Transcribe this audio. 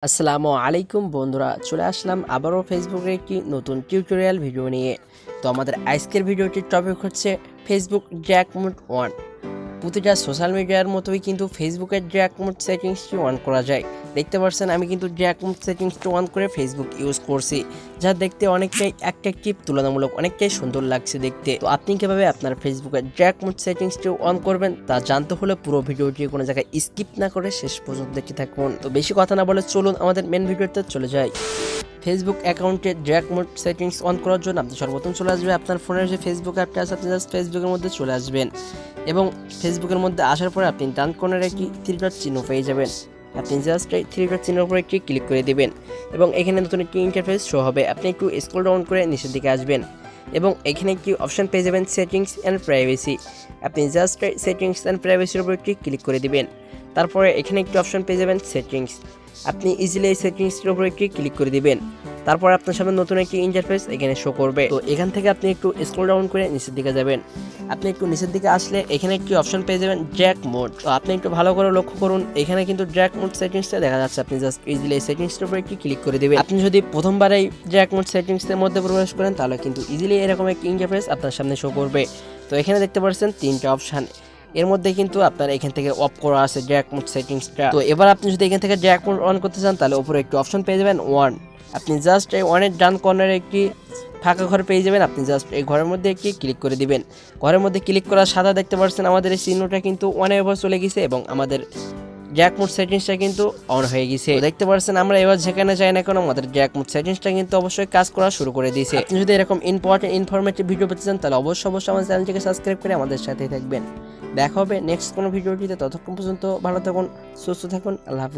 আসসালামু আলাইকুম বন্ধুরা, চলে আসলাম আবারও ফেসবুকের একটি নতুন টিউটোরিয়াল ভিডিও নিয়ে। তো আমাদের আজকের ভিডিওটির টপিক হচ্ছে ফেসবুক ড্র্যাগ মোড অন। প্রতিটা সোশ্যাল মিডিয়ার মতোই কিন্তু ফেসবুকের ড্র্যাগ মোড সেটিংসটি অন করা যায়। দেখতে পাচ্ছেন আমি কিন্তু ড্র্যাগ মোড সেটিংসটি অন করে ফেসবুক ইউজ করছি, যা দেখতে অনেকটাই অ্যাট্রাকটিভ, তুলনামূলক অনেকটাই সুন্দর লাগছে দেখতে। তো আপনি কিভাবে আপনার ফেসবুকের ড্র্যাগ মোড সেটিংসটি অন করবেন তা জানতে হলে পুরো ভিডিওটি কোনো জায়গায় স্কিপ না করে শেষ পর্যন্ত দেখতে থাকুন। তো বেশি কথা না বলে চলুন আমাদের মেন ভিডিওতে চলে যাই। ফেসবুক অ্যাকাউন্টে ড্র্যাগ মোড সেটিংস অন করার জন্য আপনি সর্বপ্রথম চলে আসবে আপনার ফোনের যে ফেসবুক অ্যাপটা আছে, আপনি জাস্ট ফেসবুকের মধ্যে চলে আসবেন এবং ফেসবুকের মধ্যে আসার পরে আপনি ডান কর্নারে একটি থ্রি ডট চিহ্ন পেয়ে যাবেন। আপনি জাস্ট এই থ্রি ডট চিহ্নের উপরে একটি ক্লিক করে দিবেন এবং এখানে নতুন একটি ইন্টারফেস শো হবে। আপনি একটু স্ক্রল ডাউন করে নিচের দিকে আসবেন এবং এখানে একটি অপশন পেয়ে যাবেন সেটিংস অ্যান্ড প্রাইভেসি। আপনি জাস্ট সেটিংস অ্যান্ড প্রাইভেসির উপর একটি ক্লিক করে দিবেন। তারপরে এখানে একটি অপশন পেয়ে যাবেন সেটিংস। আপনি ইজিলি এই সেটিংসটির উপর একটি ক্লিক করে দিবেন। তারপর আপনার সামনে নতুন একটি ইন্টারফেস এখানে শো করবে। তো এখান থেকে আপনি একটু স্ক্রল ডাউন করে নিচের দিকে যাবেন। আপনি একটু নিচের দিকে আসলে এখানে একটি অপশন পেয়ে যাবেন ড্র্যাগ মোড। তো আপনি একটু ভালো করে লক্ষ্য করুন, এখানে কিন্তু ড্র্যাগ মোড সেটিংসটা দেখা যাচ্ছে। আপনি জাস্ট ইজিলি এই সেটিংসটার উপর একটি ক্লিক করে দিবেন। আপনি যদি প্রথমবার এই ড্র্যাগ মোড সেটিংসের মধ্যে প্রবেশ করেন তাহলে কিন্তু ইজিলি এরকম একটি ইন্টারফেস আপনার সামনে শো করবে। তো এখানে দেখতে পাচ্ছেন তিনটা অপশন, এর মধ্যে কিন্তু আপনার এখান থেকে অফ করা আছে ড্র্যাগ মোড সেটিংসটা। তো এবার আপনি যদি এখান থেকে ড্র্যাগ মোড অন করতে চান তাহলে উপরে একটি অপশন পেয়ে যাবেন ওয়ান। আপনি জাস্ট এই ওয়ানের ডান কর্নারে একটি ফাঁকা ঘর পেয়ে যাবেন। আপনি জাস্ট এই ঘরের মধ্যে একটি ক্লিক করে দিবেন। ঘরের মধ্যে ক্লিক করার সাথে দেখতে পাচ্ছেন আমাদের এই চিহ্নটা কিন্তু ওয়ানের উপর চলে গেছে এবং আমাদের ড্র্যাগ মোড সেটিংসটা কিন্তু অন হয়ে গেছে। দেখতে পাচ্ছেন আমরা এবার যেখানে যাই না কেন আমাদের ড্র্যাগ মোড সেটিংসটা কিন্তু অবশ্যই কাজ করা শুরু করে দিয়েছে। আপনি যদি এরকম ইম্পর্টেন্ট ইনফরমেটিভ ভিডিও পেতে চান তাহলে অবশ্যই আমাদের চ্যানেলটিকে সাবস্ক্রাইব করে আমাদের সাথেই থাকবেন। দেখা হবে নেক্সট কোনো ভিডিওটিতে। ততক্ষণ পর্যন্ত ভালো থাকুন, সুস্থ থাকুন, আল্লাহ হাফিজ।